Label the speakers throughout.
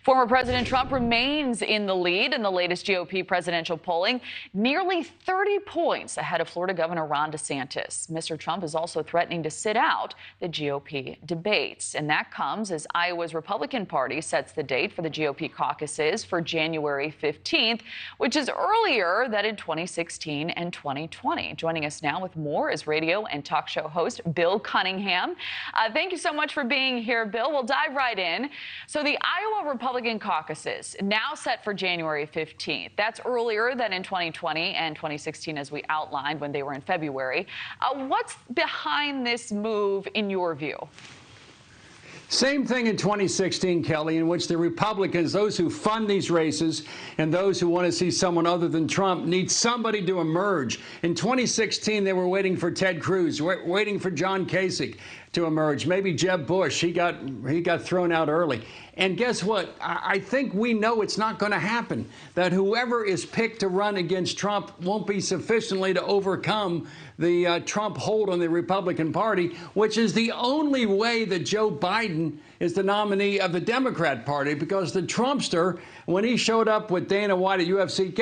Speaker 1: Former President Trump remains in the lead in the latest GOP presidential polling, nearly 30 points ahead of Florida Governor Ron DeSantis. Mr. Trump is also threatening to sit out the GOP debates, and that comes as Iowa's Republican Party sets the date for the GOP caucuses for January 15th, which is earlier than in 2016 and 2020. Joining us now with more is radio and talk show host Bill Cunningham. Thank you so much for being here, Bill. We'll dive right in. So the Iowa Republican caucuses now set for January 15th. That's earlier than in 2020 and 2016, as we outlined when they were in February. What's behind this move in your view?
Speaker 2: Same thing in 2016, Kelly, in which the Republicans, those who fund these races and those who want to see someone other than Trump, need somebody to emerge. In 2016, they were waiting for Ted Cruz, waiting for John Kasich to emerge. Maybe Jeb Bush. He got thrown out early. And guess what? I think we know it's not going to happen, that whoever is picked to run against Trump won't be sufficiently to overcome the Trump hold on the Republican Party, which is the only way that Joe Biden is the nominee of the Democrat Party, because the Trumpster, when he showed up with Dana White at UFC,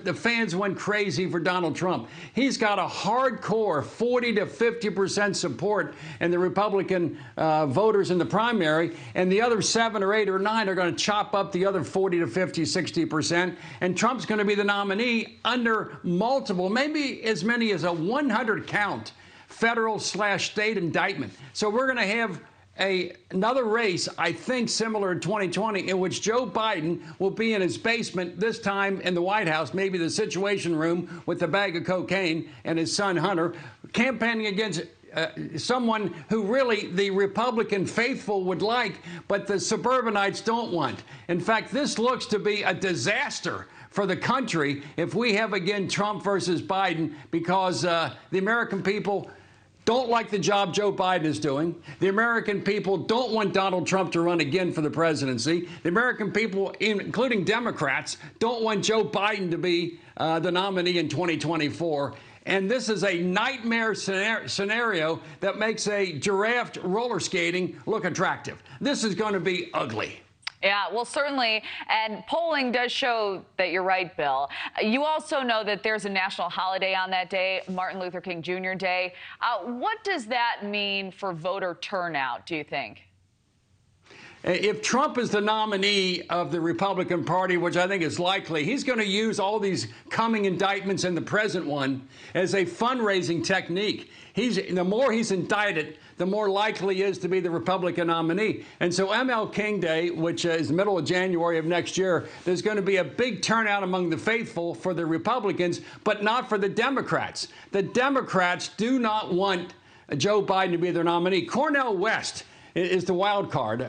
Speaker 2: the fans went crazy for Donald Trump. He's got a hardcore 40 to 50% support in the Republican voters in the primary, and the other 7 or 8 or 9 are going to chop up the other 40 to 50, 60%, and Trump's going to be the nominee under multiple, maybe as many as a 100 count federal/state indictment. So we're going to have another race, I think, similar to 2020, in which Joe Biden will be in his basement, this time in the White House, maybe the Situation Room with the bag of cocaine and his son Hunter, campaigning against someone who really the Republican faithful would like, but the suburbanites don't want. In fact, this looks to be a disaster for the country if we have, again, Trump versus Biden, because the American people don't like the job Joe Biden is doing. The American people don't want Donald Trump to run again for the presidency. The American people, including Democrats, don't want Joe Biden to be the nominee in 2024. And this is a nightmare scenario that makes a giraffe roller skating look attractive. This is going to be ugly.
Speaker 1: Yeah, well, certainly. And polling does show that you're right, Bill. You also know that there's a national holiday on that day, Martin Luther King Jr. Day. What does that mean for voter turnout, do you think?
Speaker 2: If Trump is the nominee of the Republican Party, which I think is likely, he's going to use all these coming indictments and the present one as a fundraising technique. The more he's indicted, the more likely he is to be the Republican nominee. And so ML King Day, which is the middle of January of next year, there's going to be a big turnout among the faithful for the Republicans, but not for the Democrats. The Democrats do not want Joe Biden to be their nominee. Cornel West is the wild card.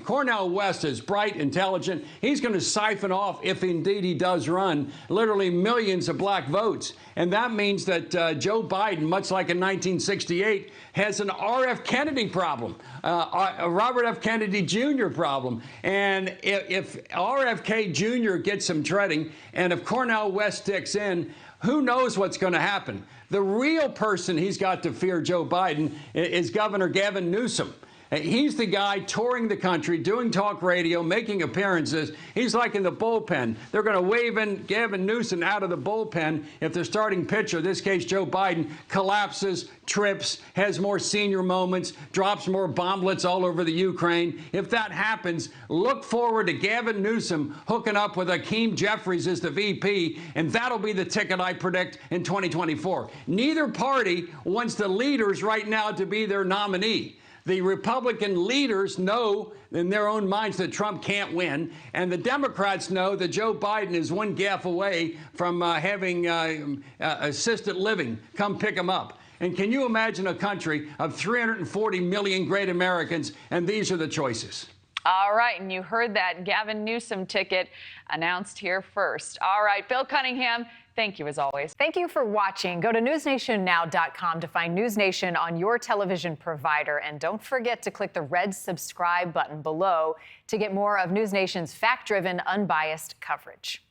Speaker 2: Cornel West is bright, intelligent. He's going to siphon off, if indeed he does run, literally millions of black votes. And that means that Joe Biden, much like in 1968, has an R.F. Kennedy problem, a Robert F. Kennedy Jr. problem. And if RFK Jr. gets some treading, and if Cornel West sticks in, who knows what's going to happen? The real person he's got to fear, Joe Biden, is Governor Gavin Newsom. He's the guy touring the country, doing talk radio, making appearances. He's like in the bullpen. They're going to wave in Gavin Newsom out of the bullpen if the starting pitcher, in this case Joe Biden, collapses, trips, has more senior moments, drops more bomblets all over the Ukraine. If that happens, look forward to Gavin Newsom hooking up with Hakeem Jeffries as the VP, and that'll be the ticket I predict in 2024. Neither party wants the leaders right now to be their nominee. The Republican leaders know in their own minds that Trump can't win, and the Democrats know that Joe Biden is one gaffe away from having assisted living come pick him up. And can you imagine a country of 340 million great Americans, and these are the choices?
Speaker 1: All right, and you heard that Gavin Newsom ticket announced here first. All right, Bill Cunningham, thank you as always.
Speaker 3: Thank you for watching. Go to newsnationnow.com to find NewsNation on your television provider. And don't forget to click the red subscribe button below to get more of NewsNation's fact-driven, unbiased coverage.